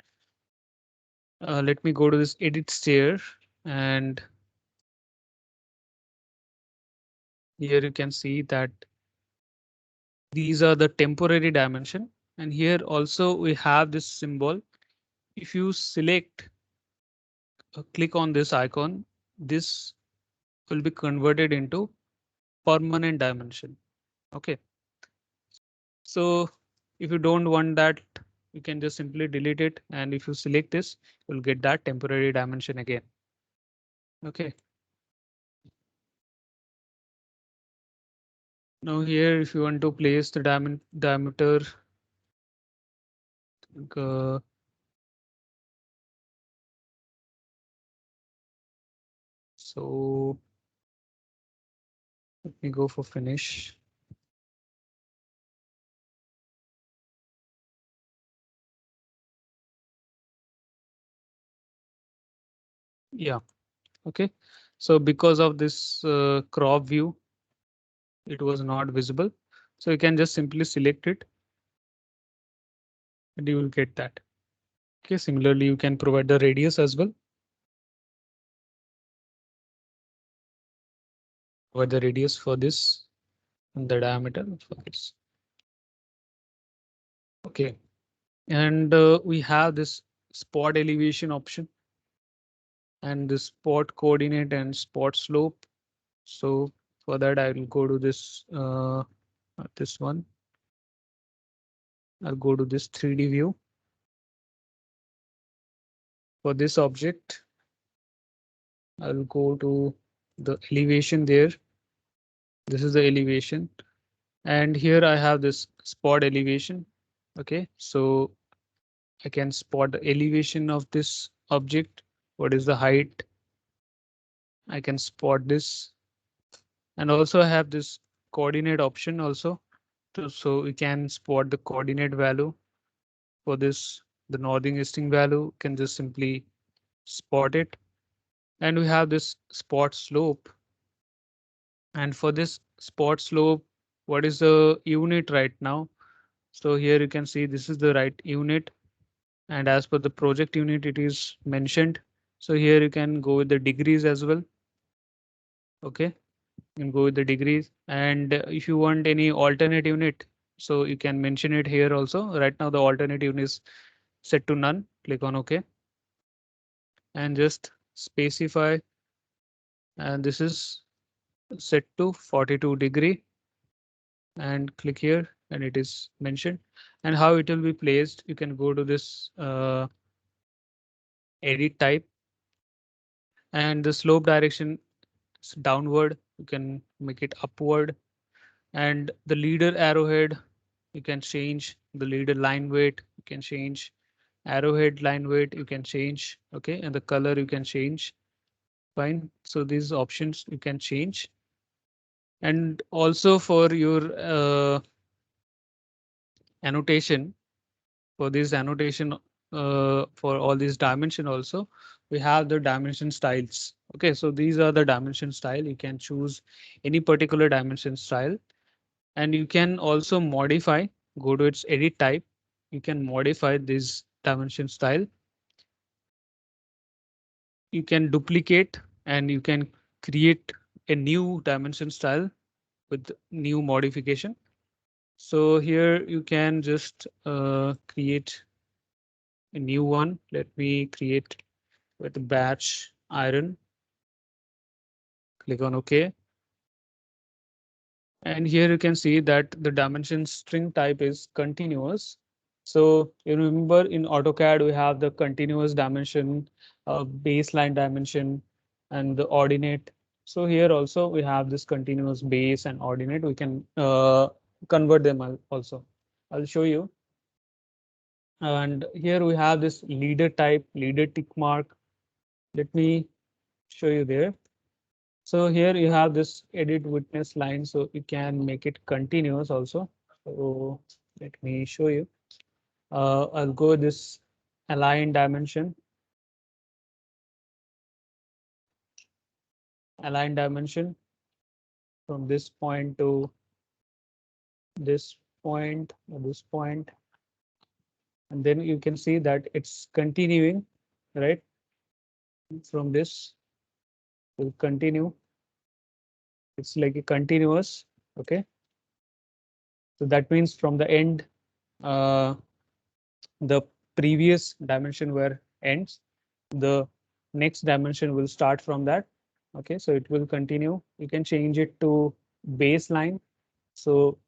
Let me go to this edit stair, and here you can see that these are the temporary dimension. And here also we have this symbol. If you select, click on this icon, this will be converted into permanent dimension. Okay. So if you don't want that, you can just simply delete it. And if you select this, you'll get that temporary dimension again. Okay. Now here, if you want to place the diameter, uh, so let me go for finish. Yeah. Okay. So because of this crop view, it was not visible. So you can just simply select it and you will get that. Okay. Similarly, you can provide the radius as well. Provide the radius for this and the diameter for this. Okay. And we have this spot elevation option and the spot coordinate and spot slope. So for that, I will go to this one. I'll go to this 3D view. For this object, I'll go to the elevation there. This is the elevation. And here I have this spot elevation. Okay, so I can spot the elevation of this object. What is the height? I can spot this. And also I have this coordinate option also. So we can spot the coordinate value for this. The northing easting value can just simply spot it. And we have this spot slope. And for this spot slope, what is the unit right now? So here you can see this is the right unit. And as per the project unit, it is mentioned. So here you can go with the degrees as well. Okay, you can go with the degrees. And if you want any alternate unit, so you can mention it here also. Right now, the alternate unit is set to none. Click on OK and just specify. And this is set to 42° and click here and it is mentioned. And how it will be placed, you can go to this edit type and the slope direction is downward. You can make it upward and the leader arrowhead, you can change the leader line weight. You can change arrowhead line weight. You can change. OK, and the color you can change. Fine. So these options you can change. And also for your annotation, for this annotation for all these dimension also, we have the dimension styles. Okay, so these are the dimension style. You can choose any particular dimension style and you can also modify, go to its edit type. You can modify this dimension style. You can duplicate and you can create a new dimension style with new modification. So here you can just create a new one. Let me create with batch iron. Click on OK. And here you can see that the dimension string type is continuous. So you remember in AutoCAD, we have the continuous dimension, baseline dimension, and the ordinate. So here also we have this continuous base and ordinate. We can convert them also. I'll show you. And here we have this leader type, leader tick mark. Let me show you there. So here you have this edit witness line, so you can make it continuous also. So let me show you. I'll go this align dimension. Align dimension from this point to this point or this point, and then you can see that it's continuing, right? From this will continue. It's like a continuous, okay? So that means from the end, uh, the previous dimension where ends, the next dimension will start from that. Okay, so it will continue. You can change it to baseline. So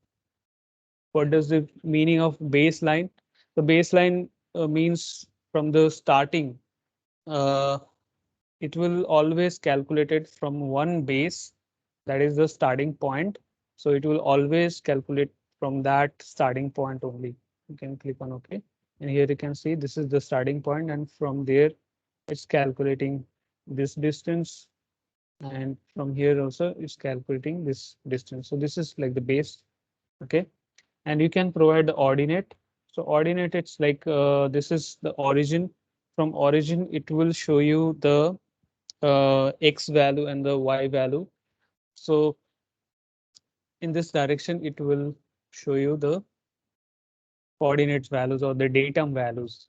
what does the meaning of baseline? The baseline means from the starting, uh, it will always calculate it from one base, that is the starting point. So it will always calculate from that starting point only. You can click on OK. And here you can see this is the starting point, and from there it's calculating this distance. And from here also it's calculating this distance. So this is like the base. Okay. And you can provide the ordinate. So ordinate, it's like this is the origin. From origin, it will show you the x value and the y value. So in this direction, it will show you the coordinates values or the datum values.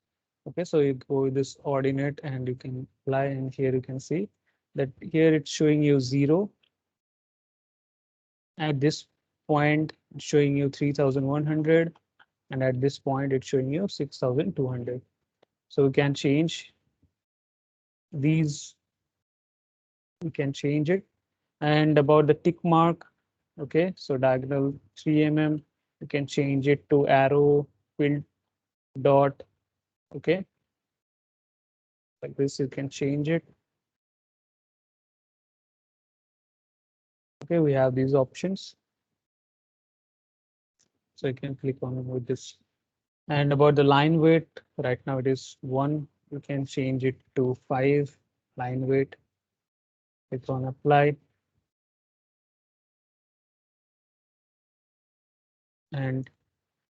Okay, so you go with this ordinate and you can apply, and here you can see that here it's showing you 0. At this point, it's showing you 3,100, and at this point, it's showing you 6,200. So we can change these, we can change it. And about the tick mark, okay, so diagonal 3 mm, you can change it to arrow, fill, dot, okay, like this you can change it. Okay, we have these options, so you can click on with this. And about the line weight, right now it is 1, you can change it to 5 line weight. Click on apply. And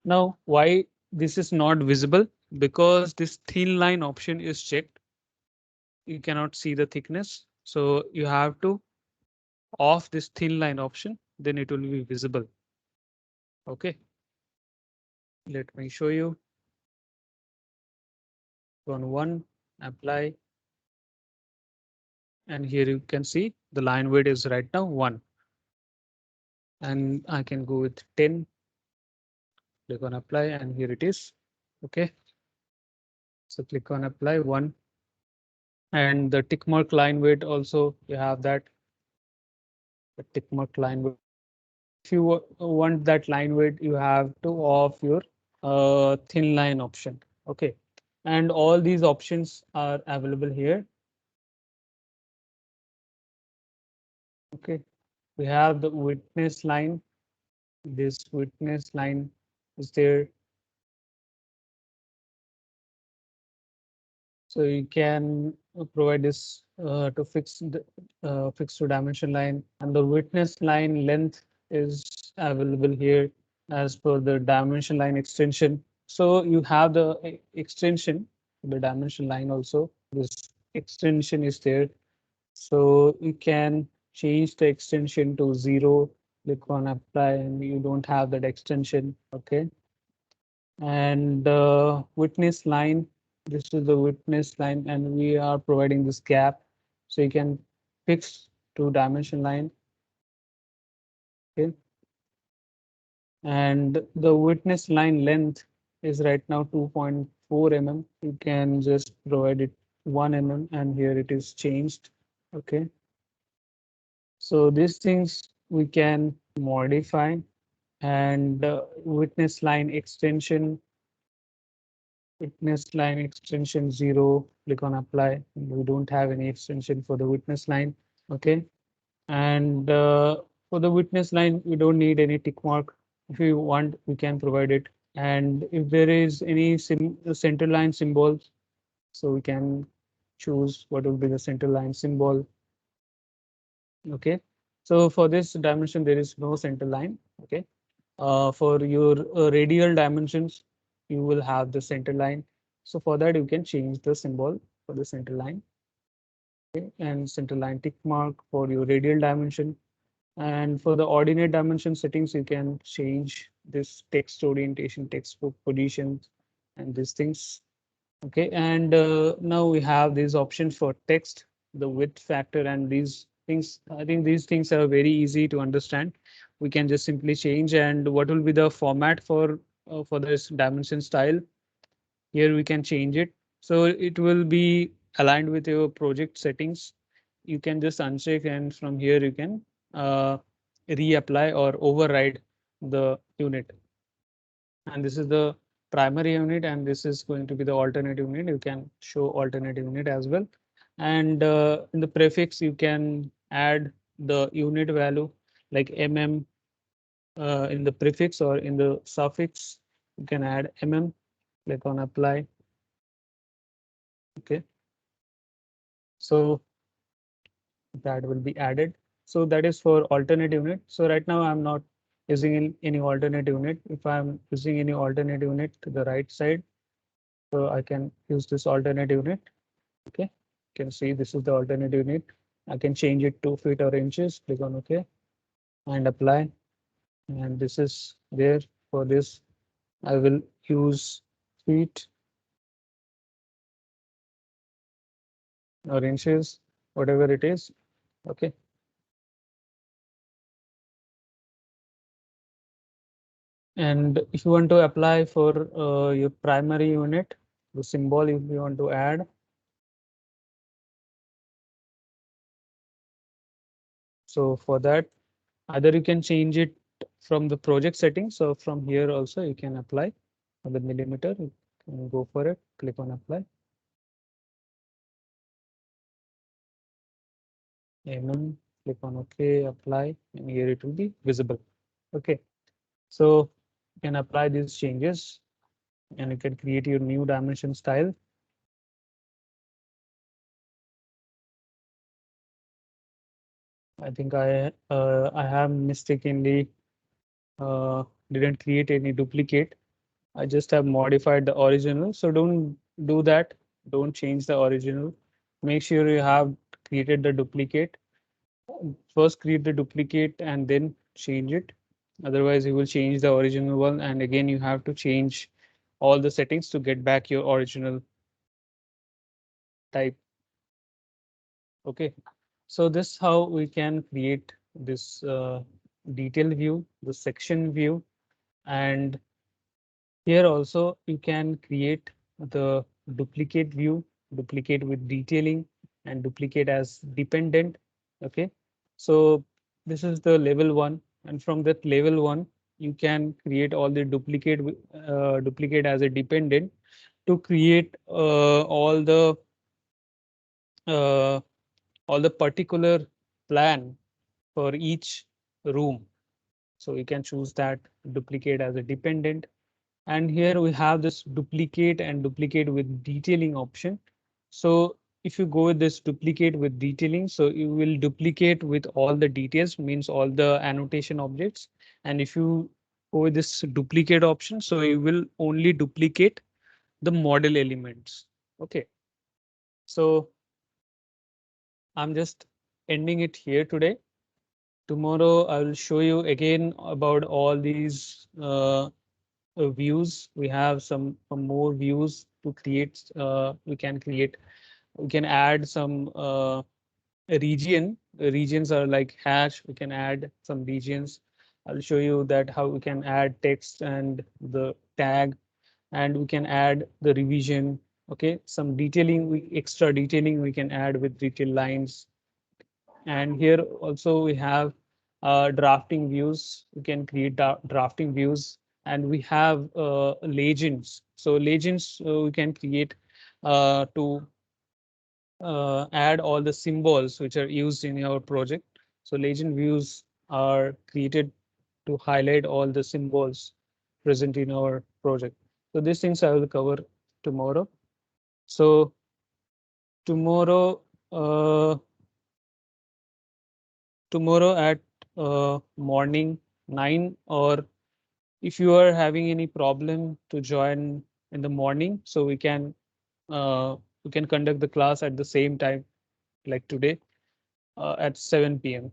now why this is not visible? Because this thin line option is checked. You cannot see the thickness, so you have to off this thin line option, then it will be visible. Okay, let me show you. On 1, apply, and here you can see the line weight is right now 1, and I can go with 10. Click on apply, and here it is. Okay, so click on apply 1, and the tick mark line weight also you have that. The tick mark line weight. If you want that line weight, you have to off your thin line option. Okay, and all these options are available here. Okay, we have the witness line. This witness line is there. So you can provide this to fix the fixed to dimension line, and the witness line length is available here as per the dimension line extension. So you have the extension, the dimension line also. This extension is there. So you can change the extension to 0, click on apply, and you don't have that extension. Okay. And the witness line, this is the witness line, and we are providing this gap. So you can fix to dimension line. Okay. And the witness line length is right now 2.4 mm. You can just provide it 1 mm, and here it is changed. Okay. So these things we can modify. And witness line extension, witness line extension 0, click on apply. We don't have any extension for the witness line. Okay. And for the witness line, we don't need any tick mark. If you want, we can provide it. And if there is any center line symbol, so we can choose what will be the center line symbol. Okay, so for this dimension, there is no center line. Okay, for your radial dimensions, you will have the center line. So for that, you can change the symbol for the center line. Okay, and center line tick mark for your radial dimension. And for the ordinate dimension settings, you can change this text orientation, textbook positions, and these things. Okay, and now we have these options for text, the width factor, and these things. I think these things are very easy to understand. We can just simply change, and what will be the format for this dimension style? Here we can change it. So it will be aligned with your project settings. You can just uncheck, and from here you can uh, reapply or override the unit. And this is the primary unit, and this is going to be the alternate unit. You can show alternate unit as well. And in the prefix, you can add the unit value like in the prefix, or in the suffix, you can add click on apply. Okay, so that will be added. So that is for alternate unit. So right now I'm not using any alternate unit. If I'm using any alternate unit to the right side, so I can use this alternate unit. Okay, you can see this is the alternate unit. I can change it to feet or inches. Click on OK and apply. And this is there. For this, I will use feet or inches, whatever it is. Okay. And if you want to apply for your primary unit, the symbol if you want to add. So for that, either you can change it from the project settings. So from here also you can apply on the millimeter. You can go for it, click on apply. Click on OK, apply, and here it will be visible. Okay, so you can apply these changes and you can create your new dimension style. I think I have mistakenly didn't create any duplicate. I just have modified the original. So don't do that. Don't change the original. Make sure you have created the duplicate. First create the duplicate and then change it. Otherwise, you will change the original one. And again, you have to change all the settings to get back your original type. Okay. So this how we can create this detail view, the section view, and here also you can create the duplicate view, duplicate with detailing, and duplicate as dependent. Okay, so this is the level one, and from that level one, you can create all the duplicate as a dependent to create uh, all the particular plan for each room. So you can choose that duplicate as a dependent. And here we have this duplicate and duplicate with detailing option. So if you go with this duplicate with detailing, so you will duplicate with all the details, means all the annotation objects. And if you go with this duplicate option, so you will only duplicate the model elements. Okay, so I'm just ending it here today. Tomorrow I will show you again about all these views. We have some more views to create. We can add some region. The regions are like hash. We can add some regions. I'll show you that how we can add text and the tag, and we can add the revision. Okay, some detailing, extra detailing we can add with detail lines. And here also we have drafting views. We can create drafting views, and we have legends. So legends we can create to add all the symbols which are used in your project. So legend views are created to highlight all the symbols present in our project. So these things I will cover tomorrow. So tomorrow, tomorrow at morning 9, or if you are having any problem to join in the morning, so we can conduct the class at the same time like today at 7 p.m.